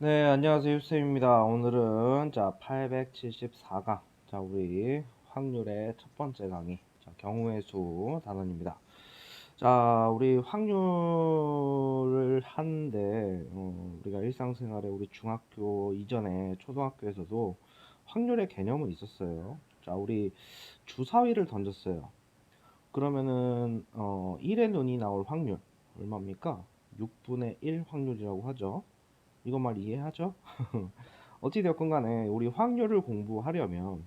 네, 안녕하세요. 유쌤입니다. 오늘은 874강. 우리 확률의 첫 번째 강의. 경우의 수 단원입니다. 우리 확률을 하는데, 우리가 일상생활에 우리 중학교 이전에 초등학교에서도 확률의 개념은 있었어요. 우리 주사위를 던졌어요. 그러면은, 1의 눈이 나올 확률, 얼마입니까? 6분의 1 확률이라고 하죠. 이거 말 이해하죠? 어찌되었건 간에 우리 확률을 공부하려면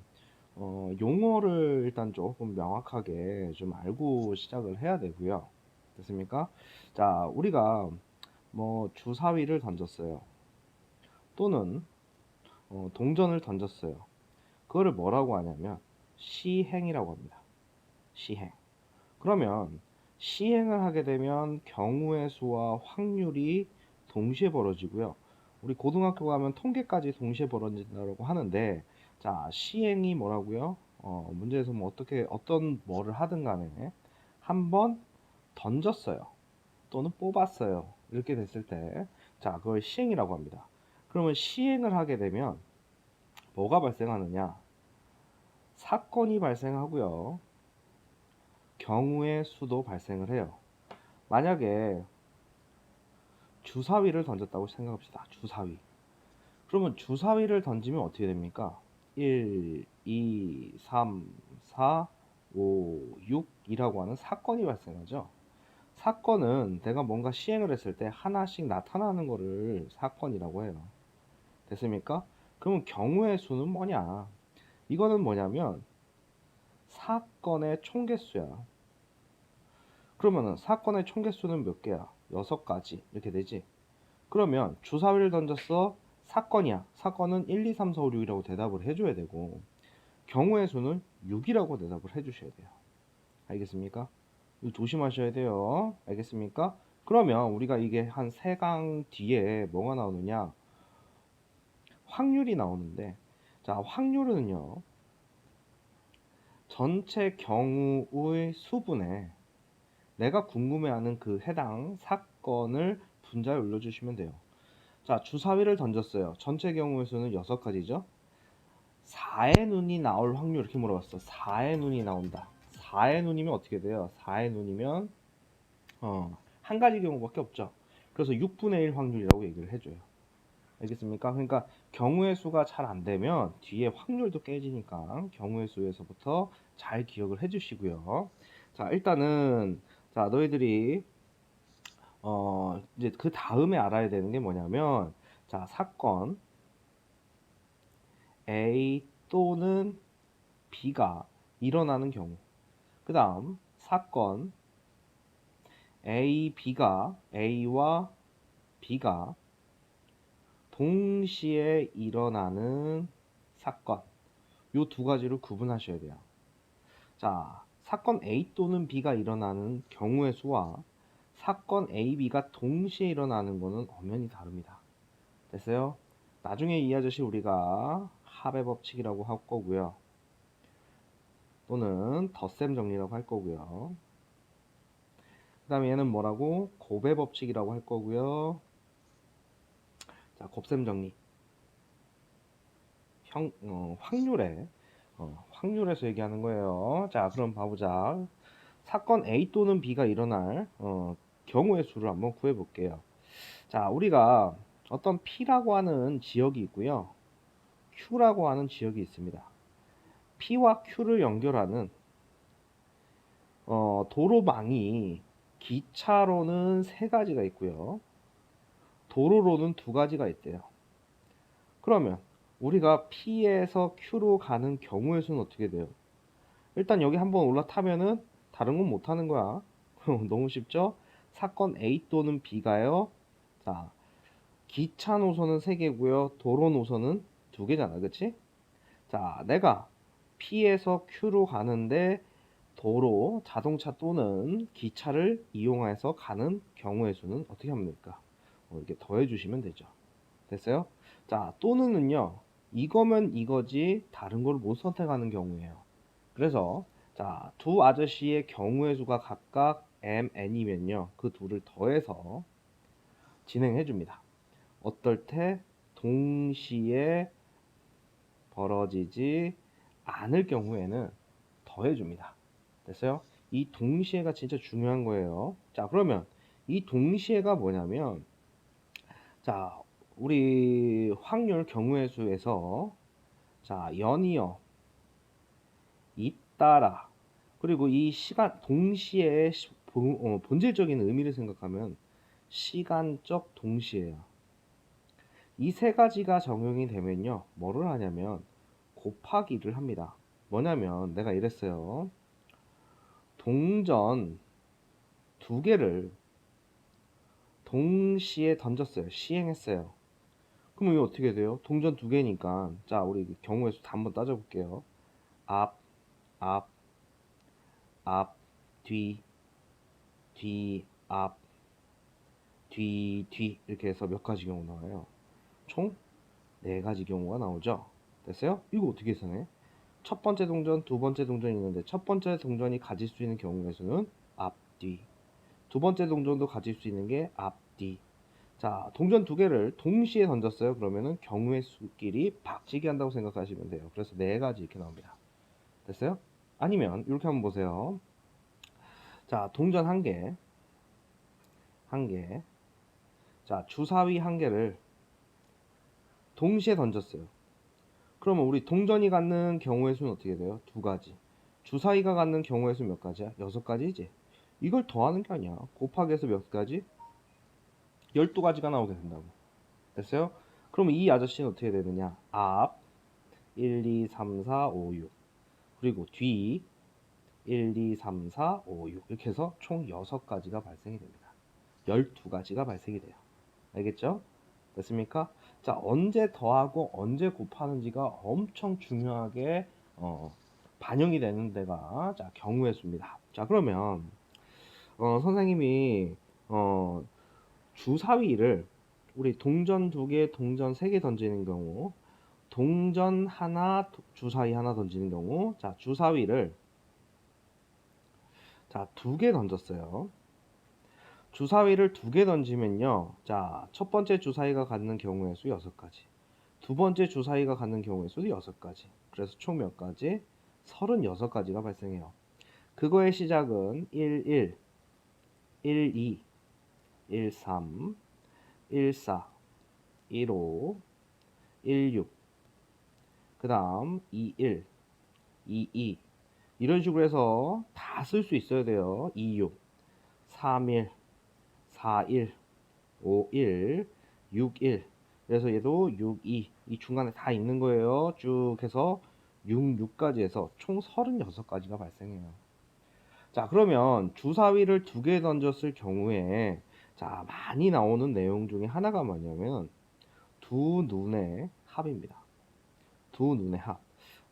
용어를 일단 조금 명확하게 좀 알고 시작을 해야 되고요. 됐습니까? 우리가 뭐 주사위를 던졌어요. 또는 동전을 던졌어요. 그거를 뭐라고 하냐면 시행이라고 합니다. 시행. 그러면 시행을 하게 되면 경우의 수와 확률이 동시에 벌어지고요. 우리 고등학교 가면 통계까지 동시에 벌어진다고 하는데, 시행이 뭐라고요? 문제에서 뭐 어떤 뭐를 하든 간에 한번 던졌어요. 또는 뽑았어요. 이렇게 됐을 때, 그걸 시행이라고 합니다. 그러면 시행을 하게 되면 뭐가 발생하느냐? 사건이 발생하고요. 경우의 수도 발생을 해요. 만약에 주사위를 던졌다고 생각합시다. 주사위. 그러면 주사위를 던지면 어떻게 됩니까? 1, 2, 3, 4, 5, 6이라고 하는 사건이 발생하죠. 사건은 내가 뭔가 시행을 했을 때 하나씩 나타나는 거를 사건이라고 해요. 됐습니까? 그러면 경우의 수는 뭐냐? 이거는 뭐냐면 사건의 총 개수야. 그러면은 사건의 총 개수는 몇 개야? 6가지 이렇게 되지. 그러면 주사위를 던졌어. 사건이야. 사건은 1, 2, 3, 4, 5, 6이라고 대답을 해줘야 되고, 경우의 수는 6이라고 대답을 해주셔야 돼요. 알겠습니까? 이거 조심하셔야 돼요. 알겠습니까? 그러면 우리가 이게 한 3강 뒤에 뭐가 나오느냐? 확률이 나오는데, 확률은요, 전체 경우의 수분에 내가 궁금해하는 그 해당 사건을 분자에 올려주시면 돼요. 주사위를 던졌어요. 전체 경우의 수는 6가지죠. 4의 눈이 나올 확률 이렇게 물어봤어. 4의 눈이 나온다. 4의 눈이면 어떻게 돼요? 4의 눈이면 한 가지 경우밖에 없죠. 그래서 6분의 1 확률이라고 얘기를 해줘요. 알겠습니까? 그러니까 경우의 수가 잘 안 되면 뒤에 확률도 깨지니까 경우의 수에서부터 잘 기억을 해주시고요. 일단은 너희들이 이제 그 다음에 알아야 되는 게 뭐냐면, 사건 A 또는 B가 일어나는 경우. 그 다음 사건 A와 B가 동시에 일어나는 사건. 요 두 가지를 구분하셔야 돼요. 사건 A 또는 B가 일어나는 경우의 수와 사건 A, B가 동시에 일어나는 거는 엄연히 다릅니다. 됐어요? 나중에 이 아저씨 우리가 합의 법칙이라고 할 거고요. 또는 덧셈 정리라고 할 거고요. 그 다음에 얘는 뭐라고? 곱의 법칙이라고 할 거고요. 곱셈 정리. 확률에서 얘기하는 거예요. 그럼 봐보자. 사건 A 또는 B가 일어날 경우의 수를 한번 구해 볼게요. 우리가 어떤 P라고 하는 지역이 있고요. Q라고 하는 지역이 있습니다. P와 Q를 연결하는 도로망이 기차로는 3가지가 있고요. 도로로는 2가지가 있대요. 그러면 우리가 P에서 Q로 가는 경우의 수는 어떻게 돼요? 일단 여기 한번 올라타면은 다른 건 못하는 거야. 너무 쉽죠? 사건 A 또는 B가요. 기차 노선은 3개고요. 도로 노선은 2개잖아. 그치? 내가 P에서 Q로 가는데 도로, 자동차 또는 기차를 이용해서 가는 경우의 수는 어떻게 하면 될까? 이렇게 더해 주시면 되죠. 됐어요? 또는은요. 이거면 이거지 다른 걸 못 선택하는 경우예요. 그래서 두 아저씨의 경우의 수가 각각 m, n이면요. 그 둘을 더해서 진행해 줍니다. 어떨 때? 동시에 벌어지지 않을 경우에는 더해줍니다. 됐어요? 이 동시에가 진짜 중요한 거예요. 자, 그러면 이 동시에가 뭐냐면, 자, 우리 확률 경우의 수에서, 자, 연이어, 잇따라, 그리고 이 시간, 동시에 본질적인 의미를 생각하면 시간적 동시에야. 이 세 가지가 적용이 되면요, 뭐를 하냐면 곱하기를 합니다. 뭐냐면 내가 이랬어요. 동전 두 개를 동시에 던졌어요. 시행했어요. 그럼 이거 어떻게 돼요? 동전 두 개니까, 자, 우리 경우의 수 다 한번 따져볼게요. 앞, 앞, 앞, 뒤, 뒤, 앞, 뒤, 뒤, 이렇게 해서 몇 가지 경우 나와요? 총 4가지 경우가 나오죠. 됐어요? 이거 어떻게 해석해? 첫 번째 동전, 두 번째 동전이 있는데 첫 번째 동전이 가질 수 있는 경우의 수는 앞, 뒤. 두 번째 동전도 가질 수 있는 게 앞, 뒤. 자, 동전 두 개를 동시에 던졌어요. 그러면은 경우의 수끼리 박치기 한다고 생각하시면 돼요. 그래서 4가지 이렇게 나옵니다. 됐어요? 아니면 이렇게 한번 보세요. 자, 동전 한 개, 한 개. 자, 주사위 한 개를 동시에 던졌어요. 그러면 우리 동전이 갖는 경우의 수는 어떻게 돼요? 2가지. 주사위가 갖는 경우의 수 몇 가지야? 6가지지. 이걸 더하는 게 아니야. 곱하기 해서 몇 가지? 12가지가 나오게 된다고. 됐어요? 그럼 이 아저씨는 어떻게 되느냐? 앞 1, 2, 3, 4, 5, 6. 그리고 뒤 1, 2, 3, 4, 5, 6. 이렇게 해서 총 6가지가 발생이 됩니다. 12가지가 발생이 돼요. 알겠죠? 됐습니까? 자, 언제 더하고 언제 곱하는지가 엄청 중요하게 반영이 되는 데가, 자, 경우의 수입니다. 자, 그러면 선생님이 주사위를 우리 동전 2개, 동전 3개 던지는 경우, 동전 하나, 주사위 하나 던지는 경우, 자, 주사위를 자, 2개 던졌어요. 주사위를 2개 던지면요, 자, 첫 번째 주사위가 갖는 경우의 수 6가지, 두 번째 주사위가 갖는 경우의 수도 6가지. 그래서 총 몇 가지? 36가지가 발생해요. 그거의 시작은 1, 1, 1, 2, 1, 3, 1, 4, 1, 5, 1, 6, 그 다음 2, 1, 2, 2, 이런 식으로 해서 다 쓸 수 있어야 돼요. 2, 6, 3, 1, 4, 1, 5, 1, 6, 1. 그래서 얘도 6, 2, 이 중간에 다 있는 거예요. 쭉 해서 6까지 해서 총 36가지가 발생해요. 자, 그러면 주사위를 2개 던졌을 경우에, 자, 많이 나오는 내용 중에 하나가 뭐냐면 두 눈의 합입니다. 두 눈의 합.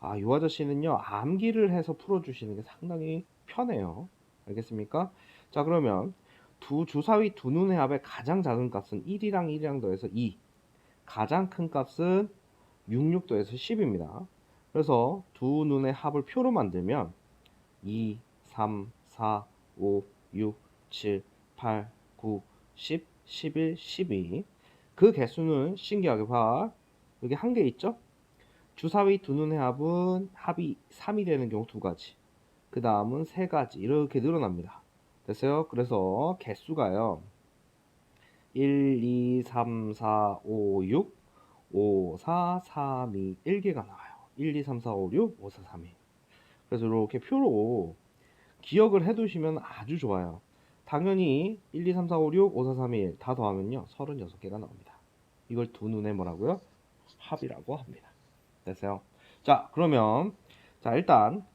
아, 이 아저씨는요, 암기를 해서 풀어주시는 게 상당히 편해요. 알겠습니까? 자, 그러면 주사위 두 눈의 합의 가장 작은 값은 1이랑 1이랑 더해서 2, 가장 큰 값은 6 더해서 10입니다. 그래서 두 눈의 합을 표로 만들면 2, 3, 4, 5, 6, 7, 8, 9, 10, 11, 12. 그 개수는 신기하게 봐. 여기 한 개 있죠? 주사위 두 눈의 합은 합이 3이 되는 경우 2가지. 그 다음은 3가지. 이렇게 늘어납니다. 됐어요? 그래서 개수가요. 1, 2, 3, 4, 5, 6, 5, 4, 3, 2, 1개가 나와요. 1, 2, 3, 4, 5, 6, 5, 4, 3, 2. 그래서 이렇게 표로 기억을 해두시면 아주 좋아요. 당연히 1, 2, 3, 4, 5, 6, 5, 4, 3, 2, 1 다 더하면요 36개가 나옵니다. 이걸 두 눈에 뭐라고요? 합이라고 합니다. 됐어요? 자, 그러면 자, 일단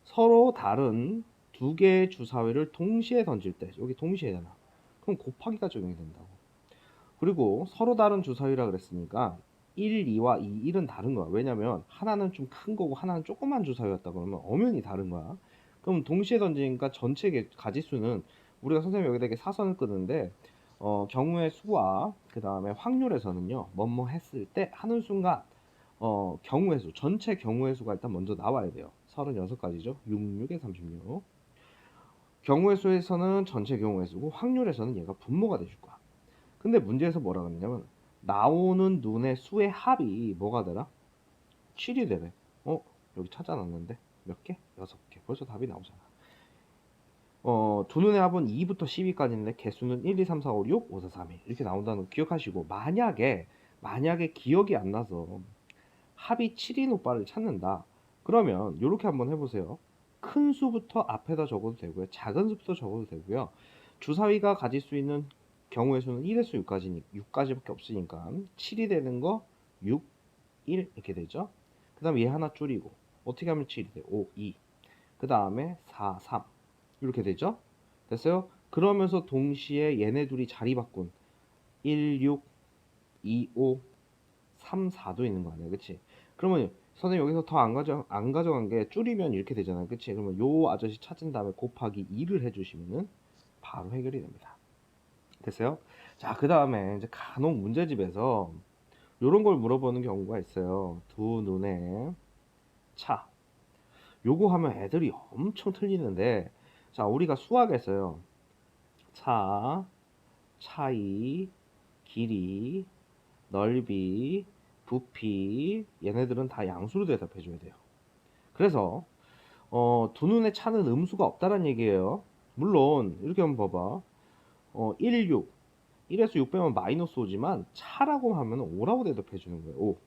서로 다른 2개의 주사위를 동시에 던질 때, 여기 동시에잖아. 그럼 곱하기가 적용이 된다고. 그리고 서로 다른 주사위라 그랬으니까 1, 2와 2, 1은 다른 거야. 왜냐면 하나는 좀 큰 거고 하나는 조그만 주사위였다 그러면 엄연히 다른 거야. 그럼 동시에 던지니까 전체 가지수는, 우리가 선생님이 여기다 이렇게 사선을 끄는데 경우의 수와 그 다음에 확률에서는요, 뭐뭐 했을 때 하는 순간 경우의 수, 전체 경우의 수가 일단 먼저 나와야 돼요. 36가지죠. 6, 6에 36. 경우의 수에서는 전체 경우의 수고, 확률에서는 얘가 분모가 돼줄 거야. 근데 문제에서 뭐라 그러냐면 나오는 눈의 수의 합이 뭐가 되라? 7이 되래. 여기 찾아놨는데 몇 개? 6개. 벌써 답이 나오잖아. 두 눈의 합은 2부터 10위까지인데 개수는 1, 2, 3, 4, 5, 6, 5, 4, 3, 1 이렇게 나온다는 거 기억하시고, 만약에 기억이 안 나서 합이 7인 오빠를 찾는다. 그러면 이렇게 한번 해보세요. 큰 수부터 앞에다 적어도 되고요. 작은 수부터 적어도 되고요. 주사위가 가질 수 있는 경우의 수는 1에서 6까지밖에 없으니까 7이 되는 거 6, 1 이렇게 되죠. 그 다음에 얘 하나 줄이고 어떻게 하면 7이 돼? 5, 2. 그 다음에 4, 3 이렇게 되죠. 됐어요? 그러면서 동시에 얘네 둘이 자리 바꾼 1, 6, 2, 5, 3, 4도 있는 거 아니야, 그치? 그러면 선생님 여기서 더 안 가져간 게 줄이면 이렇게 되잖아요, 그치? 그러면 요 아저씨 찾은 다음에 곱하기 2를 해주시면은 바로 해결이 됩니다. 됐어요? 자, 그 다음에 이제 간혹 문제집에서 요런 걸 물어보는 경우가 있어요. 두 눈의 차. 요거 하면 애들이 엄청 틀리는데, 자, 우리가 수학에서요. 차, 차이, 길이, 넓이, 부피, 얘네들은 다 양수로 대답해 줘야 돼요. 그래서 두 눈에 차는 음수가 없다는 얘기예요. 물론 이렇게 한번 봐봐. 1, 6 1에서 6 빼면 마이너스 5지만 차라고 하면 5라고 대답해 주는 거예요. 5.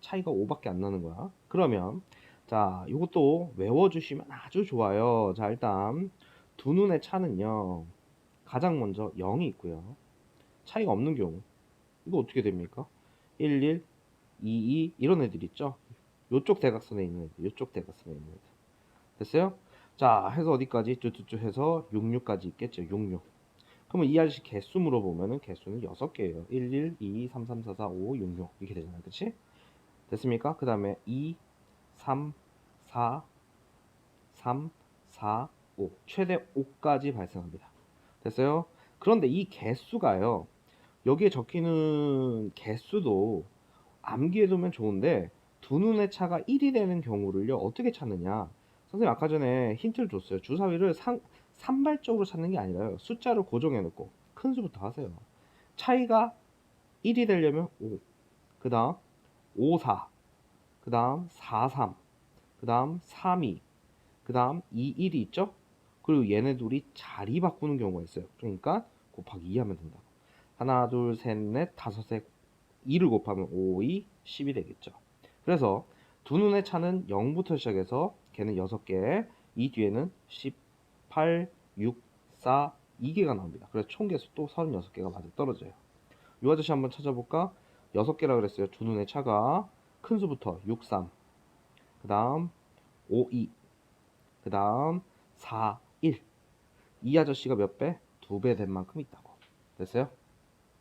차이가 5밖에 안 나는 거야. 그러면 자, 이것도 외워주시면 아주 좋아요. 자, 일단 두 눈의 차는요. 가장 먼저 0이 있고요. 차이가 없는 경우 이거 어떻게 됩니까? 1, 1, 2, 2 이런 애들 있죠? 요쪽 대각선에 있는 애들, 요쪽 대각선에 있는 애들. 됐어요? 자, 해서 어디까지? 쭈쭈쭈 해서 6, 6까지 있겠죠? 6, 6. 그러면 이 아저씨 개수 물어보면은 개수는 6개예요. 1, 1, 2, 3, 3, 4, 4, 5, 6, 6 이렇게 되잖아요. 그치? 됐습니까? 그 다음에 2, 3, 4, 3, 4, 5 최대 5까지 발생합니다. 됐어요? 그런데 이 개수가요. 여기에 적히는 개수도 암기해두면 좋은데 두 눈의 차가 1이 되는 경우를요 어떻게 찾느냐. 선생님 아까 전에 힌트를 줬어요. 주사위를 산발적으로 찾는 게 아니라요, 숫자를 고정해 놓고 큰 수부터 하세요. 차이가 1이 되려면 5, 그 다음 5, 4, 그 다음 4, 3, 그 다음 3, 2, 그 다음 2, 1이 있죠. 그리고 얘네 둘이 자리 바꾸는 경우가 있어요. 그러니까 곱하기 2 하면 된다. 하나, 둘, 셋, 넷, 다섯에 2를 곱하면 5, 2, 10이 되겠죠. 그래서 두 눈의 차는 0부터 시작해서 걔는 6개, 이 뒤에는 18, 6, 4, 2개가 나옵니다. 그래서 총 개수 또 36개가 맞아 떨어져요. 이 아저씨 한번 찾아볼까? 6개라 그랬어요. 두 눈의 차가 큰 수부터 6, 3, 그 다음 5, 2, 그 다음 4, 1. 이 아저씨가 몇 배? 2배 된 만큼 있다고. 됐어요?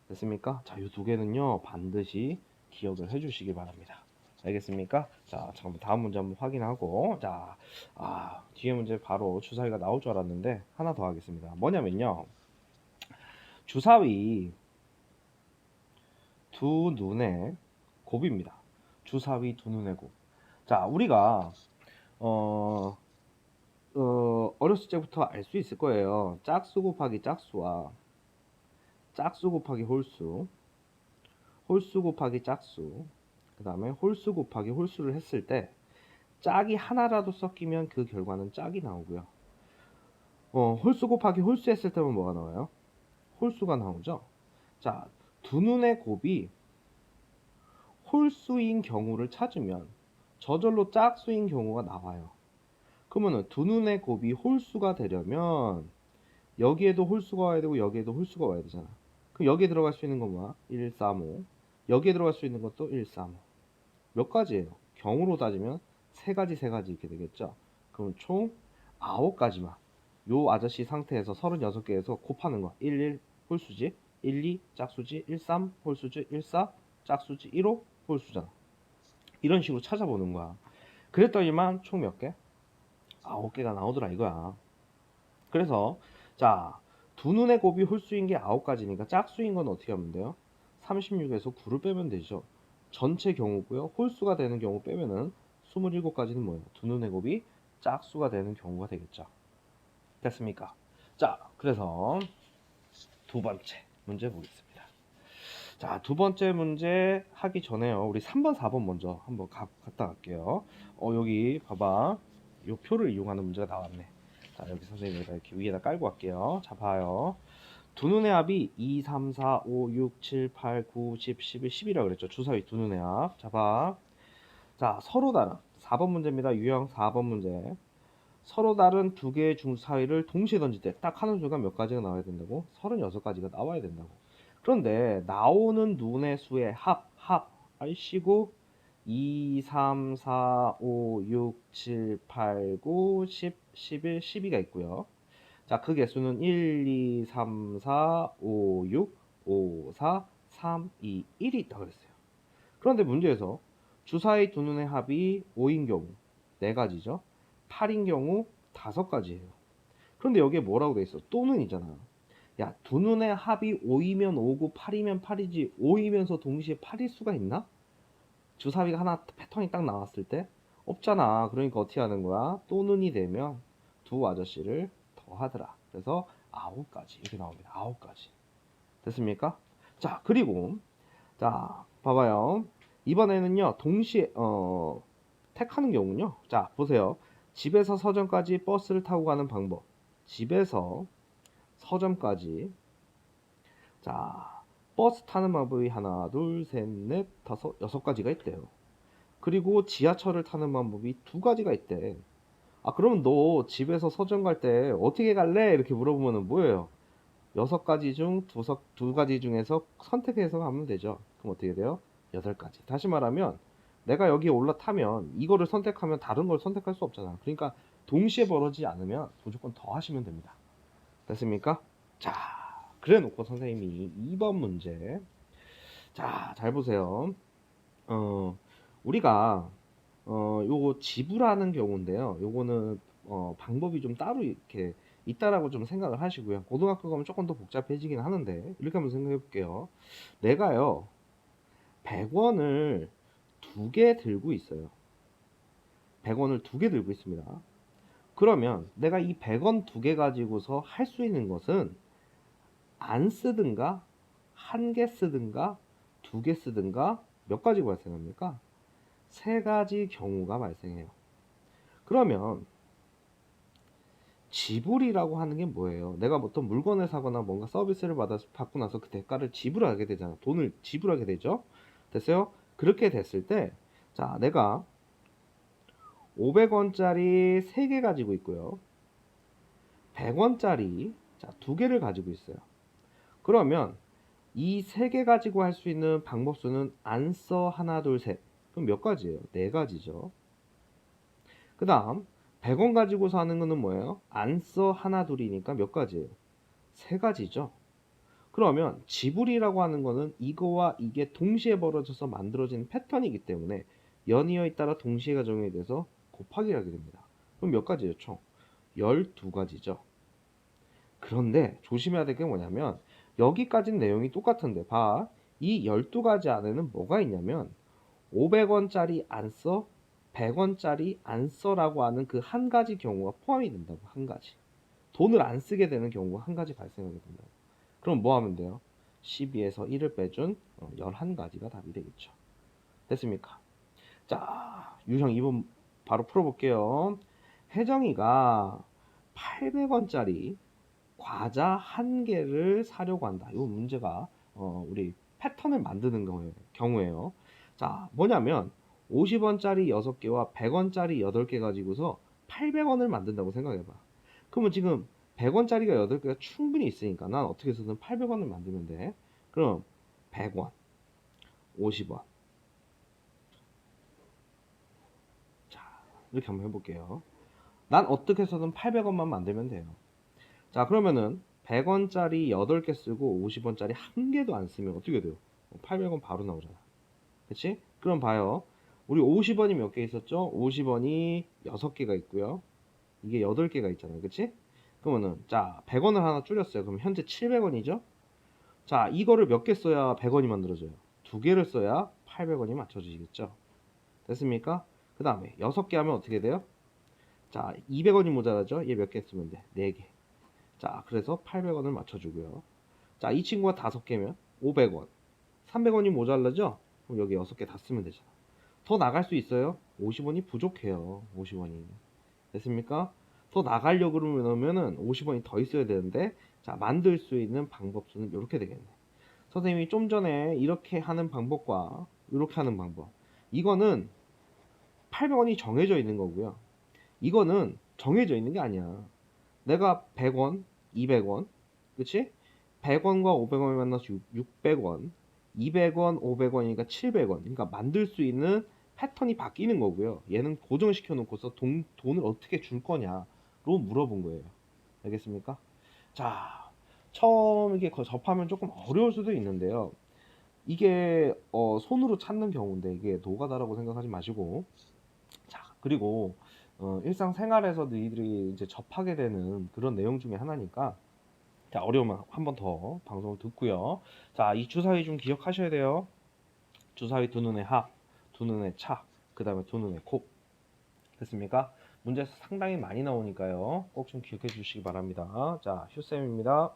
됐습니까? 자, 이 두 개는요 반드시 기억을 해주시기 바랍니다. 알겠습니까? 자, 잠깐만 다음 문제 한번 확인하고, 자, 뒤에 문제 바로 주사위가 나올 줄 알았는데 하나 더 하겠습니다. 뭐냐면요, 주사위 두 눈의 곱입니다. 주사위 두 눈의 곱. 자, 우리가 어렸을 때부터 알 수 있을 거예요. 짝수 곱하기 짝수와 짝수 곱하기 홀수, 홀수 곱하기 짝수, 그 다음에 홀수 곱하기 홀수를 했을 때 짝이 하나라도 섞이면 그 결과는 짝이 나오고요. 홀수 곱하기 홀수 했을 때는 뭐가 나와요? 홀수가 나오죠. 자, 두 눈의 곱이 홀수인 경우를 찾으면 저절로 짝수인 경우가 나와요. 그러면은 두 눈의 곱이 홀수가 되려면 여기에도 홀수가 와야 되고 여기에도 홀수가 와야 되잖아. 그럼 여기에 들어갈 수 있는 건 뭐야? 1, 3, 5. 여기에 들어갈 수 있는 것도 1, 3, 5. 몇 가지예요? 경우로 따지면 세 가지 이렇게 되겠죠. 그럼 총 9가지만 요 아저씨 상태에서 36개에서 곱하는 거. 1, 1 홀수지, 1, 2 짝수지, 1, 3 홀수지, 1, 4 짝수지, 1, 5 홀수잖아. 이런 식으로 찾아보는 거야. 그랬더니만 총 몇 개? 9개가 나오더라 이거야. 그래서 자, 두 눈의 곱이 홀수인 게 9가지니까 짝수인 건 어떻게 하면 돼요? 36에서 9를 빼면 되죠. 전체 경우고요. 홀수가 되는 경우 빼면은 27가지는 뭐예요? 두 눈의 곱이 짝수가 되는 경우가 되겠죠. 됐습니까? 자, 그래서 두 번째 문제 보겠습니다. 자, 두 번째 문제 하기 전에요. 우리 3번, 4번 먼저 한번 갔다 갈게요. 여기 봐봐. 요 표를 이용하는 문제가 나왔네. 자, 여기 선생님이 이렇게 위에다 깔고 갈게요. 자, 봐요. 두 눈의 합이 2, 3, 4, 5, 6, 7, 8, 9, 10, 11, 10이라고 그랬죠. 주사위 두 눈의 합. 자, 봐. 자, 서로 다른 4번 문제입니다. 유형 4번 문제. 서로 다른 두 개의 주사위를 동시에 던질 때 딱 하는 수가 몇 가지가 나와야 된다고? 36가지가 나와야 된다고. 그런데 나오는 눈의 수의 합시고 2, 3, 4, 5, 6, 7, 8, 9, 10, 11, 12가 있고요. 자, 그 개수는 1, 2, 3, 4, 5, 6, 5, 4, 3, 2, 1이 있다 그랬어요. 그런데 문제에서 주사위 두 눈의 합이 5인 경우 4가지죠. 8인 경우 5가지예요. 그런데 여기에 뭐라고 돼 있어? 또는 이잖아. 야, 두 눈의 합이 5이면 5고 8이면 8이지 5이면서 동시에 8일 수가 있나? 주사위가 하나 패턴이 딱 나왔을 때 없잖아. 그러니까 어떻게 하는 거야? 또는이 되면 두 아저씨를 더하더라. 그래서 9가지 이렇게 나옵니다. 9가지. 됐습니까? 자, 그리고 자, 봐봐요. 이번에는요, 동시에, 택하는 경우는요. 자, 보세요. 집에서 서점까지 버스를 타고 가는 방법. 집에서 서점까지. 자, 버스 타는 방법이 하나, 둘, 셋, 넷, 다섯, 6가지가 있대요. 그리고 지하철을 타는 방법이 2가지가 있대. 아, 그러면 너 집에서 서점 갈 때 어떻게 갈래? 이렇게 물어보면은 뭐예요? 6가지 중 2가지 중에서 선택해서 가면 되죠. 그럼 어떻게 돼요? 8가지. 다시 말하면 내가 여기에 올라타면 이거를 선택하면 다른 걸 선택할 수 없잖아. 그러니까 동시에 벌어지지 않으면 무조건 더 하시면 됩니다. 됐습니까? 자, 그래 놓고 선생님이 2번 문제. 자, 잘 보세요. 우리가 요거 지불하는 경우인데요. 요거는 방법이 좀 따로 이렇게 있다라고 좀 생각을 하시고요. 고등학교 가면 조금 더 복잡해지긴 하는데 이렇게 한번 생각해 볼게요. 내가요 100원을 2개 들고 있어요. 100원을 2개 들고 있습니다. 그러면 내가 이 100원 2개 가지고서 할 수 있는 것은 안 쓰든가 한 개 쓰든가 2개 쓰든가 몇 가지 발생합니까? 3가지 경우가 발생해요. 그러면 지불이라고 하는 게 뭐예요? 내가 어떤 물건을 사거나 뭔가 서비스를 받고 나서 그 대가를 지불하게 되잖아. 돈을 지불하게 되죠. 됐어요? 그렇게 됐을 때, 자, 내가 500원짜리 3개 가지고 있고요. 100원짜리, 자, 2개를 가지고 있어요. 그러면 이 3개 가지고 할 수 있는 방법 수는 안 써, 하나, 둘, 셋. 그럼 몇 가지예요? 4가지죠. 그 다음, 100원 가지고서 하는 거는 뭐예요? 안 써, 하나, 둘이니까 몇 가지예요? 3가지죠. 그러면 지불이라고 하는 거는 이거와 이게 동시에 벌어져서 만들어진 패턴이기 때문에 연이어에 따라 동시에가 정의에 대해서 곱하기를 하게 됩니다. 그럼 몇 가지예요? 총 12가지죠. 그런데 조심해야 될 게 뭐냐면 여기까지는 내용이 똑같은데 봐. 이 12가지 안에는 뭐가 있냐면 500원짜리 안 써, 100원짜리 안 써라고 하는 그 한 가지 경우가 포함이 된다고. 한 가지. 돈을 안 쓰게 되는 경우가 한 가지 발생하게 된다고. 그럼 뭐 하면 돼요? 12에서 1을 빼준 11가지가 답이 되겠죠. 됐습니까? 자, 유형 2번 바로 풀어볼게요. 혜정이가 800원짜리 과자 한 개를 사려고 한다. 이 문제가 우리 패턴을 만드는 경우에요. 자, 뭐냐면 50원짜리 6개와 100원짜리 8개 가지고서 800원을 만든다고 생각해봐. 그러면 지금 100원짜리가 8개가 충분히 있으니까 난 어떻게 해서든 800원을 만들면 돼. 그럼 100원, 50원. 자, 이렇게 한번 해볼게요. 난 어떻게 해서든 800원만 만들면 돼요. 자, 그러면은 100원짜리 8개 쓰고 50원짜리 한 개도 안 쓰면 어떻게 돼요? 800원 바로 나오잖아. 그치? 그럼 봐요. 우리 50원이 몇 개 있었죠? 50원이 6개가 있고요. 이게 8개가 있잖아요. 그치? 그러면은 자, 100원을 하나 줄였어요. 그럼 현재 700원이죠? 자, 이거를 몇 개 써야 100원이 만들어져요? 2개를 써야 800원이 맞춰지겠죠? 됐습니까? 그 다음에 6개 하면 어떻게 돼요? 자, 200원이 모자라죠? 얘 몇 개 쓰면 돼? 4개. 자, 그래서 800원을 맞춰주고요. 자, 이 친구가 5개면 500원. 300원이 모자라죠? 그럼 여기 6개 다 쓰면 되잖아. 더 나갈 수 있어요? 50원이 부족해요. 50원이. 됐습니까? 더 나가려고 그러면은 50원이 더 있어야 되는데, 자, 만들 수 있는 방법수는 이렇게 되겠네. 선생님이 좀 전에 이렇게 하는 방법과 이렇게 하는 방법. 이거는 800원이 정해져 있는 거고요. 이거는 정해져 있는 게 아니야. 내가 100원, 200원, 그치? 100원과 500원이 만나서 600원, 200원, 500원이니까 700원. 그러니까 만들 수 있는 패턴이 바뀌는 거고요. 얘는 고정시켜 놓고서 돈을 어떻게 줄 거냐로 물어본 거예요. 알겠습니까? 자, 처음 이게 접하면 조금 어려울 수도 있는데요. 이게 손으로 찾는 경우인데 이게 노가다라고 생각하지 마시고, 자, 그리고 일상생활에서 너희들이 이제 접하게 되는 그런 내용 중에 하나니까, 자, 어려우면 한 번 더 방송을 듣고요. 자, 이 주사위 좀 기억하셔야 돼요. 주사위 두 눈의 합, 두 눈의 차, 그 다음에 두 눈의 코. 됐습니까? 문제에서 상당히 많이 나오니까요. 꼭 좀 기억해 주시기 바랍니다. 자, 휴쌤입니다.